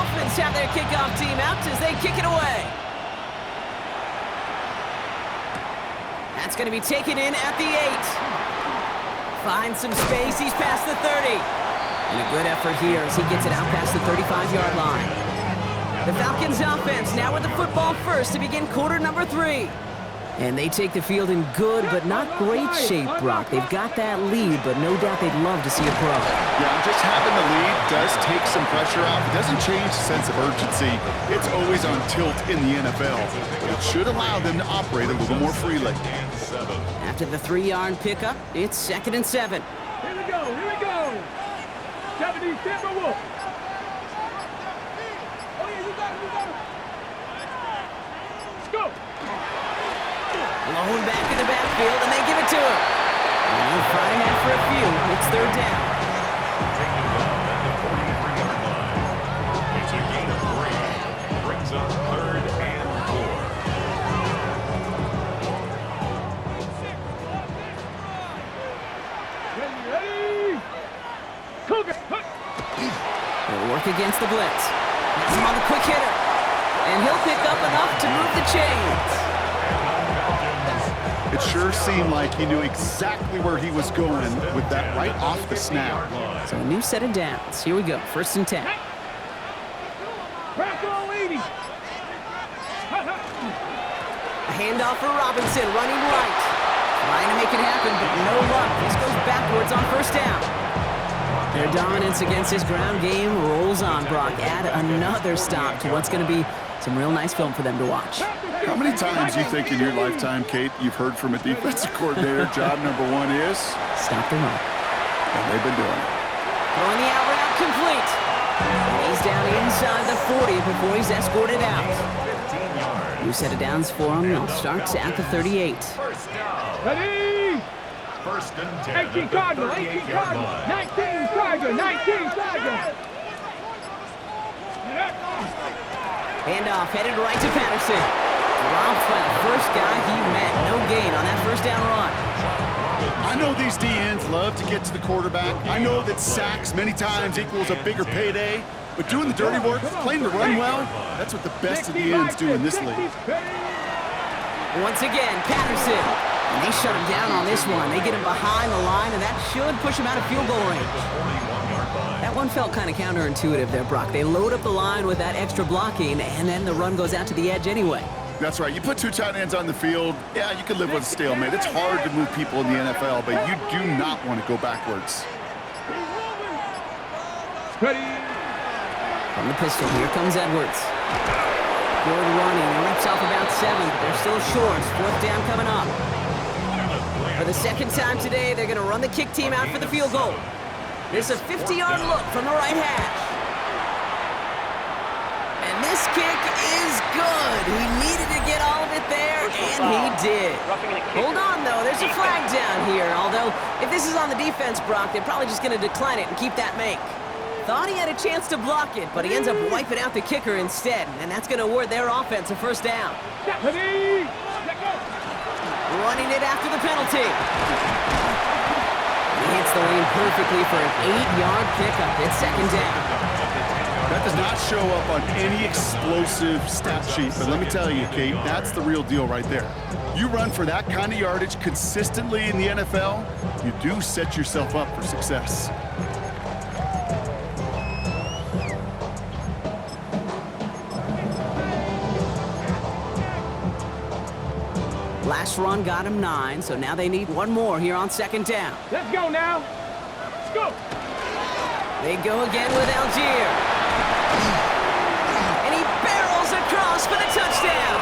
Dolphins have their kickoff team out as they kick it away. That's going to be taken in at the 8. Finds some space. He's past the 30. And a good effort here as he gets it out past the 35-yard line. The Falcons offense now with the football first to begin quarter number 3. And they take the field in good but not great shape, Brock. They've got that lead, but no doubt they'd love to see it grow. Yeah, just having the lead does take some pressure off. It doesn't change the sense of urgency. It's always on tilt in the NFL. But it should allow them to operate a little more freely. After the 3-yard pickup, it's 2nd and 7. Here we go, here we go. 70, Timberwolf. Oh, yeah, you got it, you got it. Let's go. Blown back in the backfield, and they give it to him. And he'll fight ahead for a few. It's 3rd down. Taking off at the 43-yard line. It's a gain of 3. Brings up 3rd and 4. Ready. Cougar. They'll work against the blitz. Has him on the quick hitter. And he'll pick up enough to move the chains. It sure seemed like he knew exactly where he was going with that right off the snap. So a new set of downs. Here we go. 1st and 10. Crack all 80. A handoff for Robinson, running right. Trying to make it happen, but no luck. This goes backwards on 1st down. Their dominance against this ground game rolls on, Brock. Add another stop to what's going to be some real nice film for them to watch. How many times do you think in your lifetime, Kate, you've heard from a defensive coordinator, job number 1 is? Stop the run. And they've been doing it. Throwing the out route complete. He's down inside the 40 before he's escorted out. New set of downs for him. It starts at the 38. Ready. 1st and 10. 18 Cardinal, 18 Cardinal. 19 Tiger, 19 Tiger. Handoff headed right to Patterson. Dropped by the first guy he met. No gain on that 1st down run. I know these DNs love to get to the quarterback. I know that sacks many times equals a bigger payday. But doing the dirty work, playing the run well, that's what the best of the ends do in this league. Once again, Patterson. And they shut him down on this one. They get him behind the line, and that should push him out of field goal range. That one felt kind of counterintuitive there, Brock. They load up the line with that extra blocking, and then the run goes out to the edge anyway. That's right. You put 2 tight ends on the field, yeah, you can live with a stalemate. It's hard to move people in the NFL, but you do not want to go backwards. Ready. From the pistol, here comes Edwards. Good running. He rips off about 7, but they're still short. 4th down coming up. For the 2nd time today, they're going to run the kick team out for the field goal. There's a 50-yard look from the right hash. And this kick is good. He needed to get all of it there, and he did. Hold on, though. There's a flag down here. Although, if this is on the defense, Brock, they're probably just going to decline it and keep that make. Thought he had a chance to block it, but he ends up wiping out the kicker instead, and that's going to award their offense a 1st down. Ready. Running it after the penalty. He hits the lane perfectly for an 8-yard pickup. It's 2nd down. That does not show up on any explosive stat sheet, but let me tell you, Kate, that's the real deal right there. You run for that kind of yardage consistently in the NFL, you do set yourself up for success. Last run got him 9, so now they need one more here on 2nd down. Let's go now. Let's go. They go again with Algier. And he barrels across for the touchdown.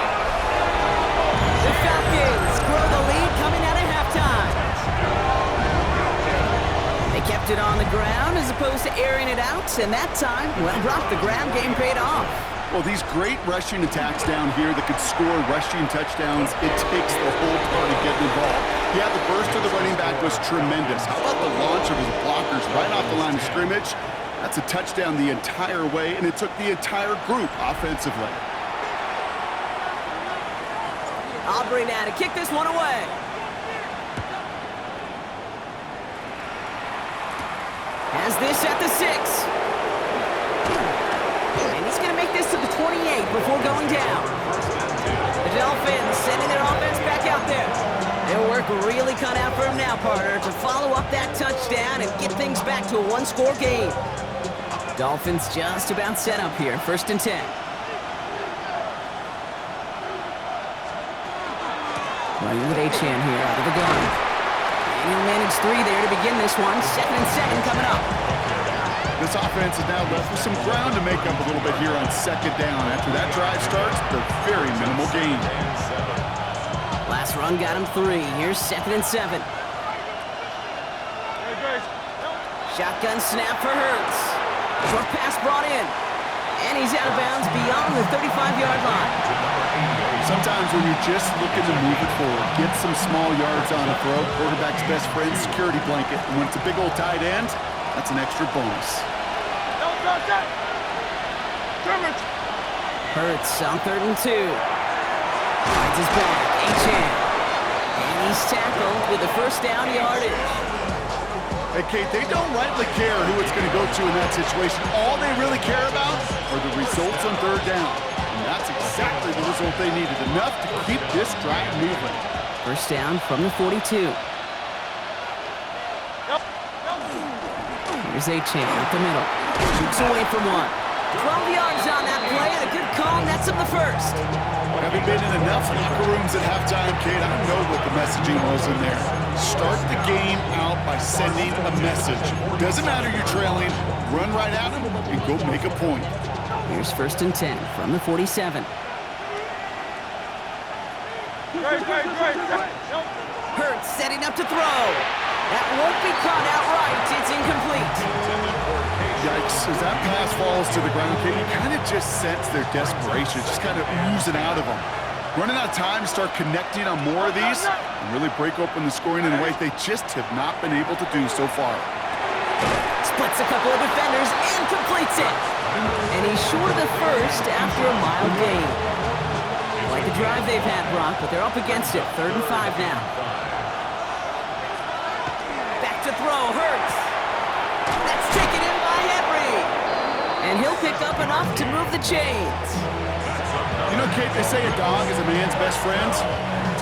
The Falcons grow the lead coming out of halftime. They kept it on the ground as opposed to airing it out, and that time, well, Brock, the ground game paid off. Well, these great rushing attacks down here that could score rushing touchdowns, it takes the whole party getting involved. Yeah, the burst of the running back was tremendous. How about the launch of his blockers right off the line of scrimmage? That's a touchdown the entire way, and it took the entire group offensively. Aubrey now to kick this one away. Has this at the 6. And he's before going down. The Dolphins sending their offense back out there. Their work really cut out for him now, partner, to follow up that touchdown and get things back to a one-score game. Dolphins just about set up here, 1st and 10. Running with Achane here out of the gun. And he'll manage 3 there to begin this one. 2nd and 7 coming up. This offense is now left with some ground to make up a little bit here on 2nd down. After that drive starts, the very minimal gain. Last run got him 3. Here's 2nd and 7. Shotgun snap for Hurts. Short pass brought in. And he's out of bounds beyond the 35-yard line. Sometimes when you're just looking to move it forward, get some small yards on a throw, quarterback's best friend, security blanket. And when it's a big old tight end, that's an extra bonus. Hurts on 3rd and 2. Finds his back, Achane. And he's tackled with the first down yardage. Hey, Kate, they don't rightly care who it's going to go to in that situation. All they really care about are the results on 3rd down. And that's exactly the result they needed. Enough to keep this drive moving. First down from the 42. Here's Achane up the middle. Shoots away from 1. 12 yards on that play and a good call. Nets him the first. Having been in enough locker rooms at halftime, Kate, I know what the messaging was in there. Start the game out by sending a message. Doesn't matter you're trailing. Run right at them and go make a point. Here's 1st and 10 from the 47. Hurts setting up to throw. That won't be caught outright. It's incomplete. Yikes. As that pass falls to the ground, Kate, you kind of just sense their desperation, just kind of oozing out of them. Running out of time to start connecting on more of these and really break open the scoring in a way they just have not been able to do so far. Splits a couple of defenders and completes it. And he's short of the first after a mild gain. Like the drive they've had, Brock, but they're up against it. 3rd and 5 now. Back to throw, Hurts. That's taken in by Henry. And he'll pick up enough to move the chains. You know, Kate, they say a dog is a man's best friend.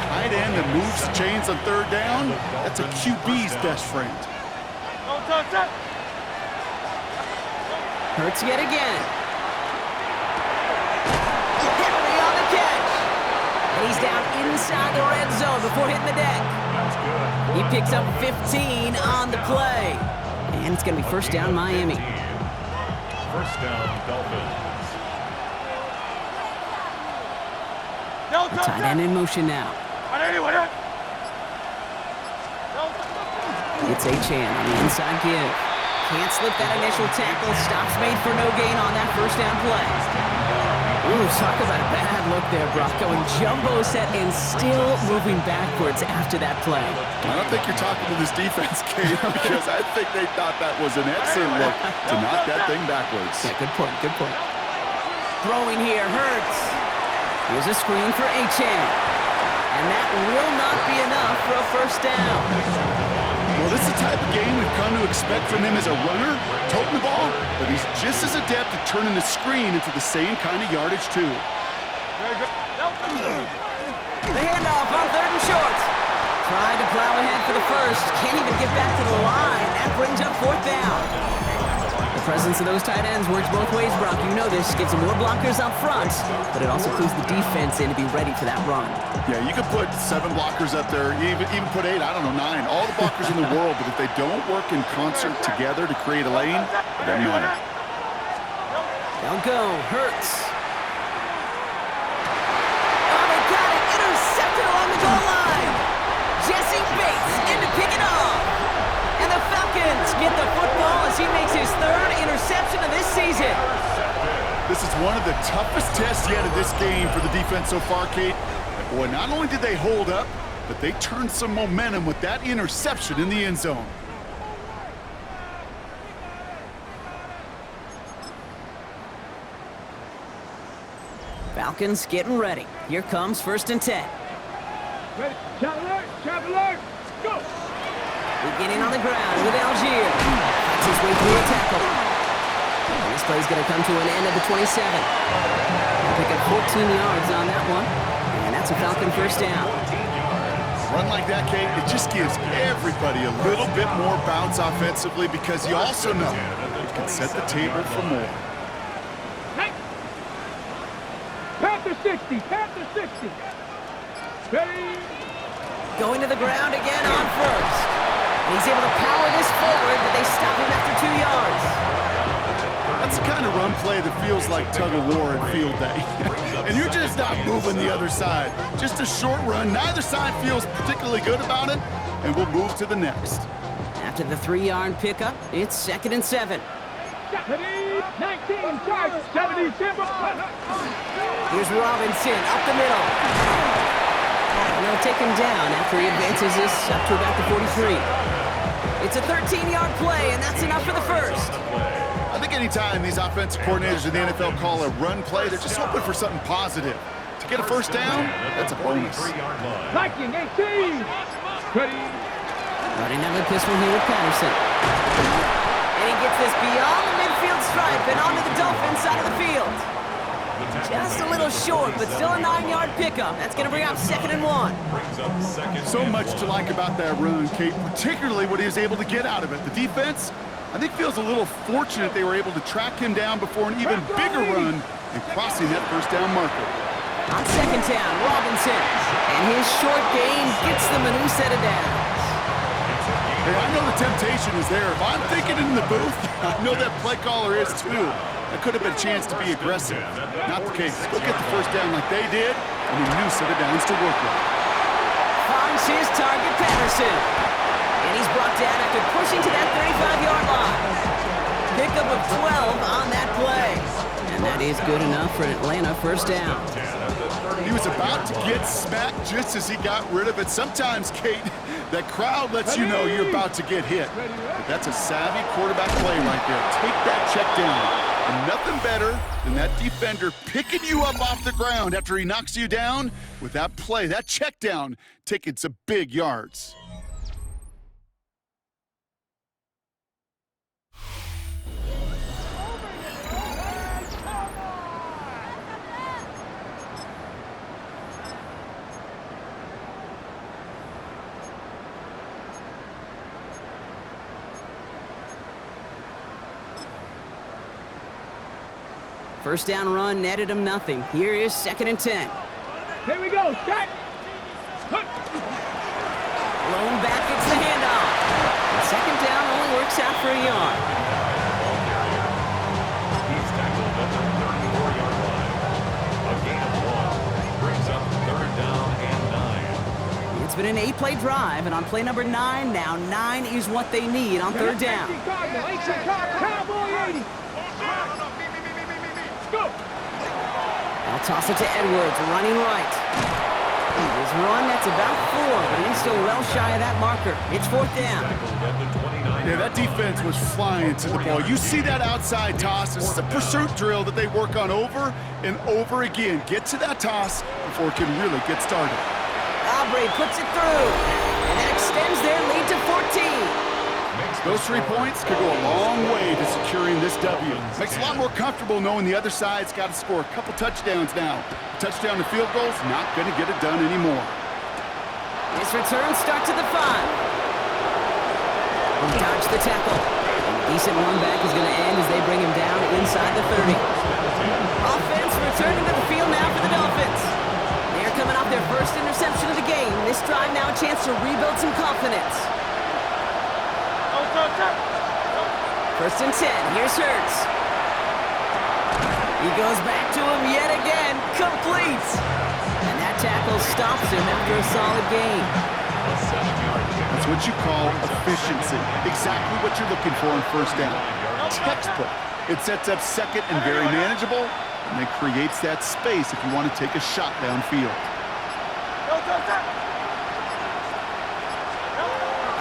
Tight end that moves the chains on 3rd down, that's a QB's best friend. Hurts yet again. Henry on the catch. And he's down inside the red zone before hitting the deck. He picks up 15 on the play. And it's going to be 1st down Miami. 1st down Dolphins. The tight end in motion now. It's Achane on the inside give. Can't slip that initial tackle. Stops made for no gain on that 1st down play. Ooh, talk about a bad look there, Brock. Going jumbo set and still moving backwards after that play. I don't think you're talking to this defense, Kate, because I think they thought that was an excellent look to knock that thing backwards. Yeah, good point, good point. Throwing here, Hurts. Here's a screen for Achane. And that will not be enough for a 1st down. Well, this is the type of game we've come to expect from him as a runner, toting the ball, but he's just as adept at turning the screen into the same kind of yardage, too. The handoff on 3rd and short. Tried to plow ahead for the first. Can't even get back to the line. That brings up 4th down. The presence of those tight ends works both ways, Brock. You know this. Gives them more blockers up front, but it also clues the defense in to be ready for that run. Yeah, you could put 7 blockers up there, even put 8, I don't know, 9. All the blockers in the world, but if they don't work in concert together to create a lane, it doesn't matter. They'll go. Hurts. Oh, they got it. Intercepted along the goal line. Jesse Bates in to pick it off. And the Falcons get the football as he makes his 3rd interception of this season. This is one of the toughest tests yet of this game for the defense so far, Kate. And boy, not only did they hold up, but they turned some momentum with that interception in the end zone. Falcons getting ready. Here comes 1st and 10. Ready, trap alert, go! Beginning on the ground with Algier. Fights his way through a tackle. And this play's going to come to an end at the 27. Pick up 14 yards on that one. And that's a Falcon first down. Run like that, Kate, it just gives everybody a little bit more bounce offensively because you also know it can set the table for more. Panther 60, Panther 60. Ready? Going to the ground again on first. And he's able to power this forward, but they stop him after 2 yards. That's the kind of run play that feels like tug-of-war at field day. And you're just not moving the other side. Just a short run. Neither side feels particularly good about it, and we'll move to the next. After the 3-yard pickup, it's 2nd and 7. 19, charge, 70, timber. Here's Robinson up the middle. And they'll take him down after he advances this up to about the 43. It's a 13-yard play, and that's enough for the first. I think anytime these offensive coordinators in the NFL call a run play, they're just hoping for something positive. To get a first down, that's a bonus. Viking 18. Ready? Running down the pistol here with Patterson. And he gets this beyond the midfield stripe and onto the Dolphins side of the field. Just a little short, but still a 9-yard pickup. That's going to bring up 2nd and 1. So much to like about that run, Kate, particularly what he was able to get out of it. The defense, I think, feels a little fortunate they were able to track him down before an even bigger run and crossing that first down marker. On 2nd down, Robinson. And his short game gets them a new set of downs. Hey, I know the temptation is there. If I'm thinking in the booth, I know that play caller is too. That could have been a chance to be aggressive. Not the case. Go get the first down like they did, and a new set of downs to work with. Finds his target, Patterson. And he's brought down after pushing to that 35-yard line. Pickup of 12 on that play. And that is good enough for an Atlanta first down. He was about to get smacked just as he got rid of it. Sometimes, Kate, that crowd lets you know you're about to get hit. But that's a savvy quarterback play right there. Take that check down. And nothing better than that defender picking you up off the ground after he knocks you down with that play, that check down, taking some big yards. First down run netted him nothing. Here is 2nd and 10. Here we go, start. Blown back, it's the handoff. And 2nd down only works out for a yard. He's tackled at the 34-yard line. A gain of 1 brings up 3rd down and 9. It's been an 8-play drive, and on play number 9 now, 9 is what they need on 3rd down. Cowboy 80. I'll toss it to Edwards, running right. His run, that's about 4, but he's still well shy of that marker. It's 4th down. Yeah, that defense was flying to the ball. You see that outside toss. This is a pursuit drill that they work on over and over again. Get to that toss before it can really get started. Aubrey puts it through, and that extends their lead to 14. Those 3 points could go a long way to securing this W. Makes it a lot more comfortable knowing the other side's got to score a couple touchdowns now. A touchdown to field goal's not going to get it done anymore. This return starts at the 5. He dodged the tackle. And a decent run back is going to end as they bring him down inside the 30. Offense returning to the field now for the Dolphins. They're coming off their first interception of the game. This drive now a chance to rebuild some confidence. 1st and 10, here's Hurts. He goes back to him yet again, complete. And that tackle stops him after a solid gain. That's what you call efficiency. Exactly what you're looking for on 1st down. Textbook. It sets up 2nd and very manageable, and it creates that space if you want to take a shot downfield.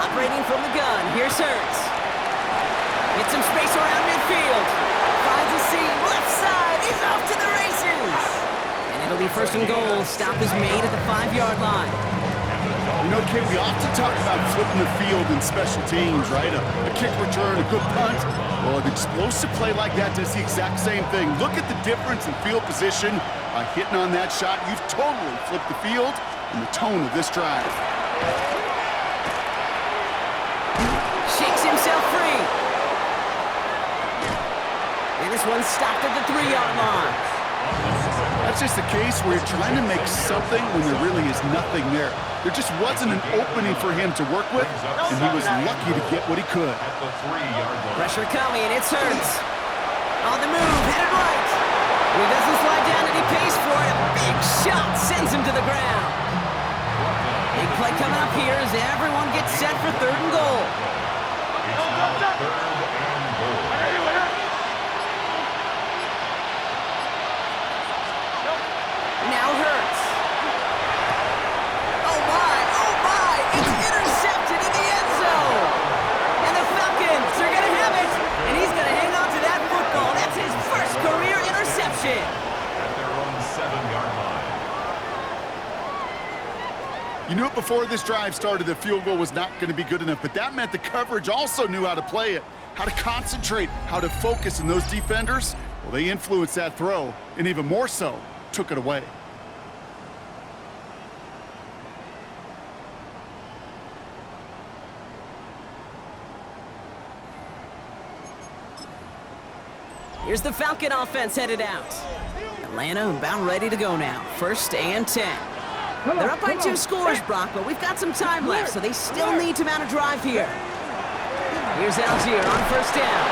Operating from the gun, here's Hurts. Gets some space around midfield. Finds a seam, left side, he's off to the races. And it'll be 1st and goal. Stop is made at the 5-yard line. You know, Kate, we often talk about flipping the field in special teams, right? A kick return, a good punt. Well, an explosive play like that does the exact same thing. Look at the difference in field position. By hitting on that shot, you've totally flipped the field and the tone of this drive. Shakes himself free. And this one's stopped at the 3-yard line. That's just a case where you're trying to make something when there really is nothing there. There just wasn't an opening for him to work with, and he was lucky to get what he could. Pressure coming, it's Hurts. On the move, headed right. And he doesn't slide down and he pays for it. A big shot sends him to the ground. Big play coming up here as everyone gets set for 3rd and goal. Now Hurts. Oh my, it's intercepted in the end zone. And the Falcons are going to have it. And he's going to hang on to that football. That's his first career interception. At their own 7-yard line. You knew it before this drive started, the field goal was not going to be good enough, but that meant the coverage also knew how to play it, how to concentrate, how to focus, and those defenders, well, they influenced that throw, and even more so, took it away. Here's the Falcon offense headed out. Atlanta about ready to go now. 1st and 10. They're up by 2 scores, Brock, but we've got some time left, so they still need to mount a drive here. Here's Algier on 1st down.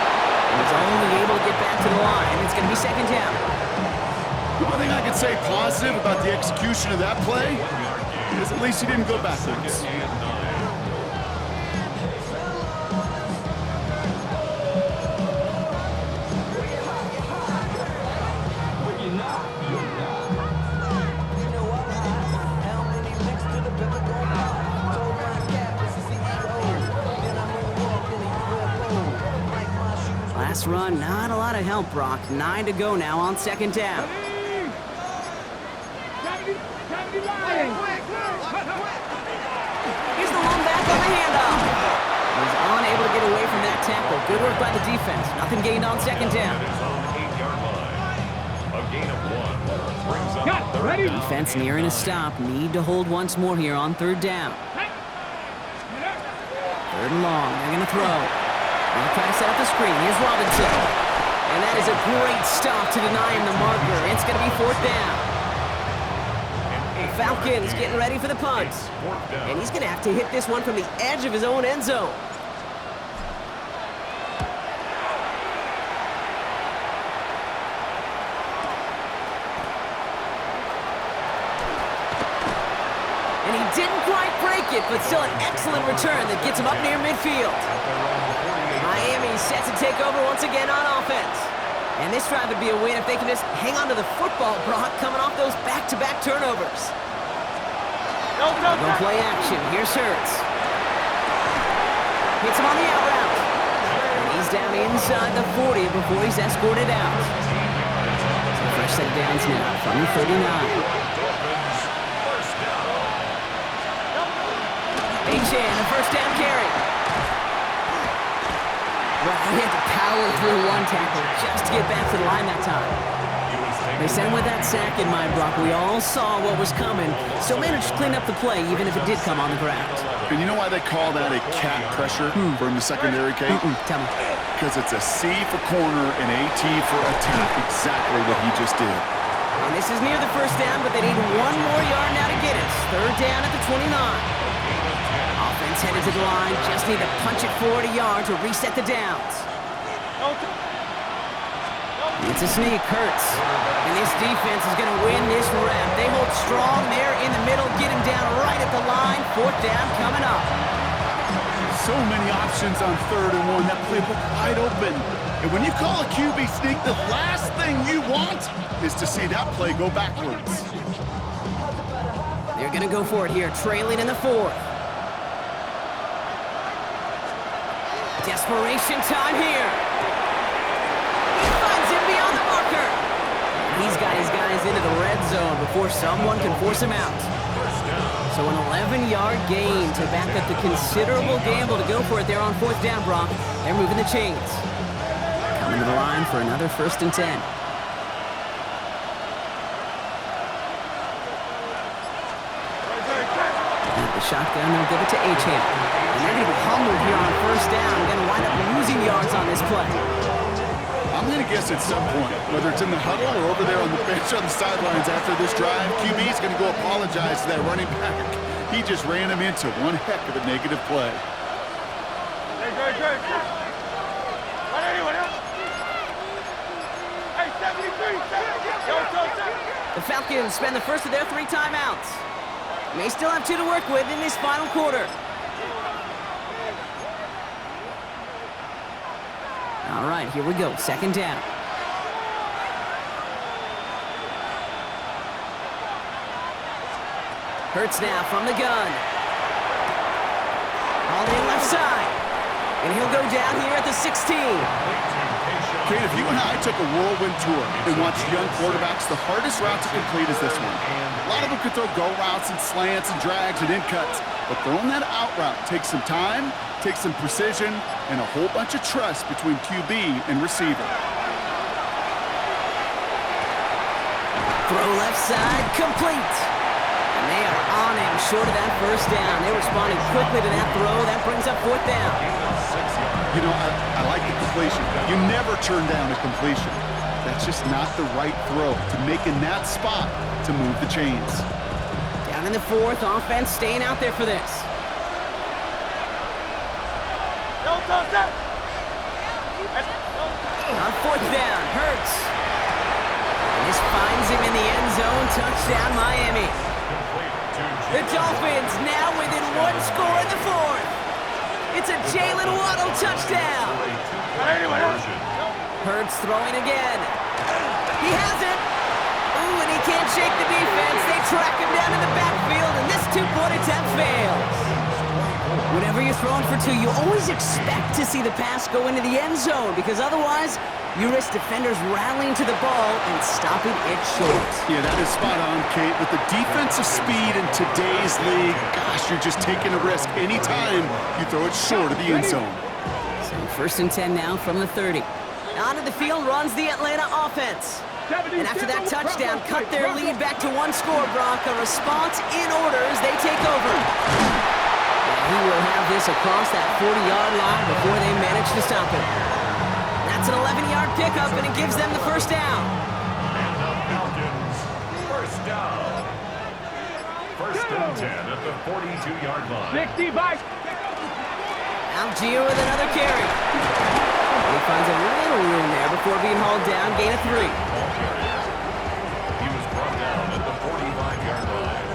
He's only able to get back to the line, and it's going to be 2nd down. The one thing I can say positive about the execution of that play is at least he didn't go backwards. Last run, not a lot of help, Brock. 9 to go now on 2nd down. Here's the long back on the handoff. He's unable to get away from that tackle. Good work by the defense. Nothing gained on 2nd down. A gain of 1 brings up 3rd down. Defense nearing a stop. Need to hold once more here on 3rd down. 3rd and long. They're going to throw. They'll try to set up the screen. Here's Robinson. And that is a great stop to deny him the marker. It's going to be 4th down. Falcons getting ready for the punt. And he's going to have to hit this one from the edge of his own end zone. And he didn't quite break it, but still an excellent return that gets him up near midfield. Miami set to take over once again on offense. And this drive would be a win if they can just hang on to the football, Brock, coming off those back-to-back turnovers. They'll play action. Here's Hurts. Hits him on the out route. And he's down inside the 40 before he's escorted out. So fresh set of downs now from the 39. H.N., a 1st down carry. Well, he had to power through one tackle just to get back to the line that time. They sent him with that sack in mind, Brock. We all saw what was coming. Still managed to clean up the play, even if it did come on the ground. And you know why they call that a cat pressure from the secondary, Kate? Tell me. Because it's a C for corner and a T for attack. Exactly what he just did. And this is near the 1st down, but they need 1 more yard now to get it. 3rd down at the 29. Offense headed to the line. Just need to punch it 40 yards to reset the downs. It's a sneak, Hurts. And this defense is going to win this rep. They hold strong there in the middle, get him down right at the line. 4th down coming up. So many options on 3rd and 1. That play looked wide open. And when you call a QB sneak, the last thing you want is to see that play go backwards. They're going to go for it here, trailing in the 4th. Desperation time here. He finds him beyond the marker. He's got his guys into the red zone before someone can force him out. first down. So an 11-yard gain to back up the considerable gamble to go for it there on 4th down, Brock. They're moving the chains. Coming to the line for another 1st and 10. At the shotgun, they'll give it to Acham. And they're going to be humbled here on 1st down. Going to wind up losing yards on this play. I'm going to guess at some point, whether it's in the huddle or over there on the bench on the sidelines after this drive, QB's going to go apologize to that running back. He just ran him into one heck of a negative play. The Falcons spend the first of their 3 timeouts. May still have 2 to work with in this final quarter. All right, here we go. 2nd down. Hurts now from the gun. All in left side. And he'll go down here at the 16. Kate, if you and I took a whirlwind tour and watched young quarterbacks, the hardest route to complete is this one. A lot of them could throw go routes and slants and drags and in cuts, but throwing that out route takes some time, takes some precision, and a whole bunch of trust between QB and receiver. Throw left side, complete. And they are on him short of that 1st down. They responded quickly to that throw. That brings up 4th down. You know, I like the completion. You never turn down a completion. That's just not the right throw to make in that spot to move the chains. Down in the 4th, offense staying out there for this. On 4th down, Hurts. And this finds him in the end zone. Touchdown, Miami. The Dolphins now within 1 score in the 4th. It's a Jalen Waddle touchdown. Hurts throwing again. He has it. Ooh, and he can't shake the defense. They track him down in the backfield, and this 2-point attempt fails. Whenever you're throwing for 2, you always expect to see the pass go into the end zone, because otherwise you risk defenders rallying to the ball and stopping it short. Yeah, that is spot on, Kate. With the defensive speed in today's league, gosh, you're just taking a risk anytime you throw it short of the end zone. So 1st and 10 now from the 30. Onto the field runs the Atlanta offense. And after that touchdown, cut their lead back to 1 score, Brock. A response in order as they take over. And he will have this across that 40-yard line before they manage to stop him. That's an 11-yard pickup, and it gives them the 1st down. And the Falcons, 1st down. 1st and 10 at the 42-yard line. 65. Algier with another carry. He finds a little room there before being hauled down, gain of 3. He was brought down at the 45-yard line.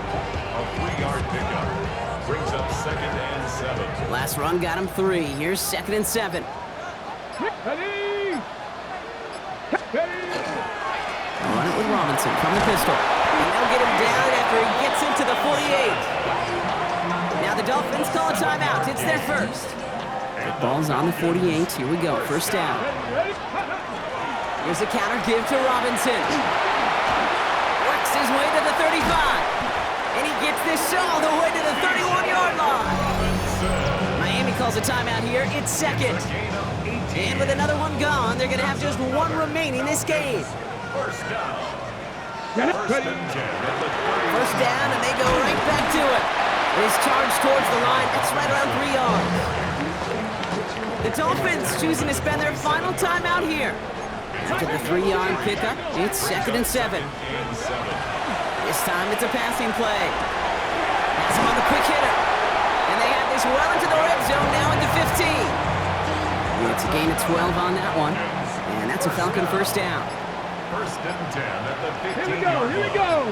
A 3-yard pickup brings up 2nd and 7. Last run got him 3. Here's 2nd and 7. Ready. Run it with Robinson from the pistol. And they'll get him down after he gets into the 48. Now the Dolphins call a timeout. It's their first. Ball's on the 48. Here we go. 1st down. Here's a counter give to Robinson. Works his way to the 35. And he gets this all the way to the 31-yard line. Miami calls a timeout here. It's 2nd. And with another one gone, they're going to have just 1 remaining this game. 1st down. 1st and 10 at the 30. 1st down, and they go right back to it. It is charged towards the line. That's right around 3 yards. The Dolphins choosing to spend their final timeout here. After the 3-yard pickup, it's 2nd and 7. This time it's a passing play. Pass him on the quick hitter. And they have this well into the red zone now at the 15. It's a gain of 12 on that one. And that's a Falcon 1st down. 1st and 10 at the 15. Here we go. Here we go.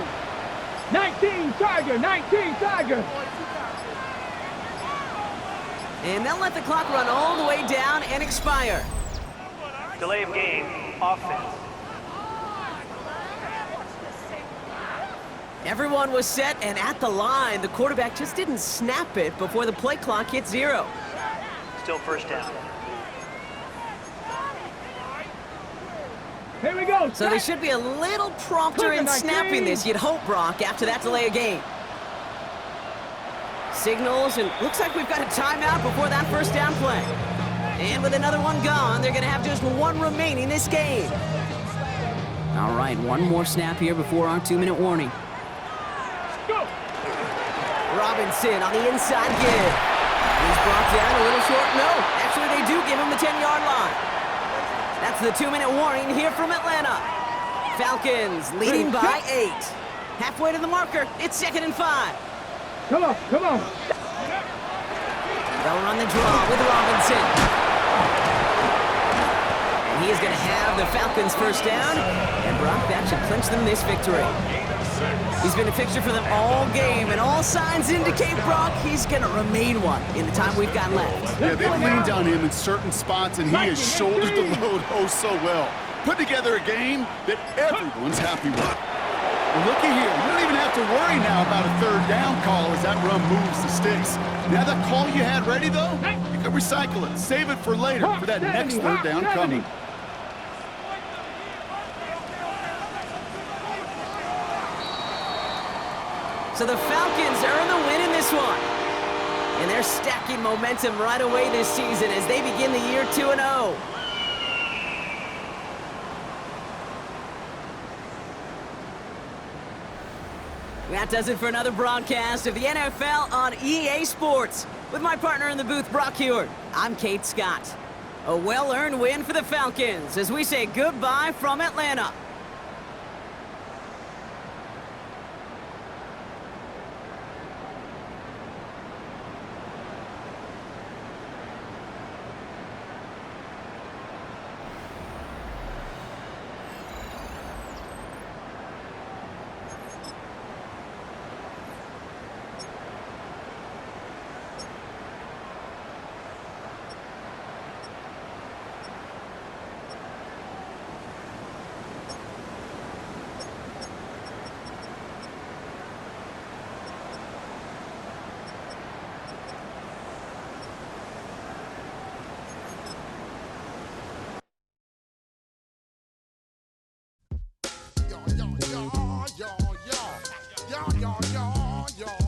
19 Tiger. 19 Tiger. And they'll let the clock run all the way down and expire. Delay of game, offense. Everyone was set and at the line. The quarterback just didn't snap it before the play clock hit 0. Still 1st down. Here we go. So they should be a little prompter in snapping this, you'd hope, Brock, after that delay of game. signals, and looks like we've got a timeout before that first down play. And with another one gone, they're going to have just one remaining this game. All right, one more snap here before our 2-minute warning. Go! Robinson on the inside give. He's brought down a little short. No, actually they do give him the 10-yard line. That's the 2-minute warning here from Atlanta. Falcons leading by 8. Halfway to the marker. It's 2nd and 5. Come on, come on. They'll run the draw with Robinson. And he is going to have the Falcons first down. And Brock, that should clinch them this victory. He's been a fixture for them all game, and all signs indicate, Brock, he's going to remain one in the time we've got left. Yeah, they've leaned on him in certain spots, and he has shouldered the load oh so well. Put together a game that everyone's happy with. Well, looky here. You don't even have to worry now about a third down call as that run moves the sticks. Now that call you had ready, though, you can recycle it. Save it for later for that next third down coming. So the Falcons earn the win in this one. And they're stacking momentum right away this season as they begin the year 2-0. That does it for another broadcast of the NFL on EA Sports. With my partner in the booth, Brock Heward, I'm Kate Scott. A well-earned win for the Falcons as we say goodbye from Atlanta. Yo, yo, yo, yo, yo, yo, yo, yo, yo.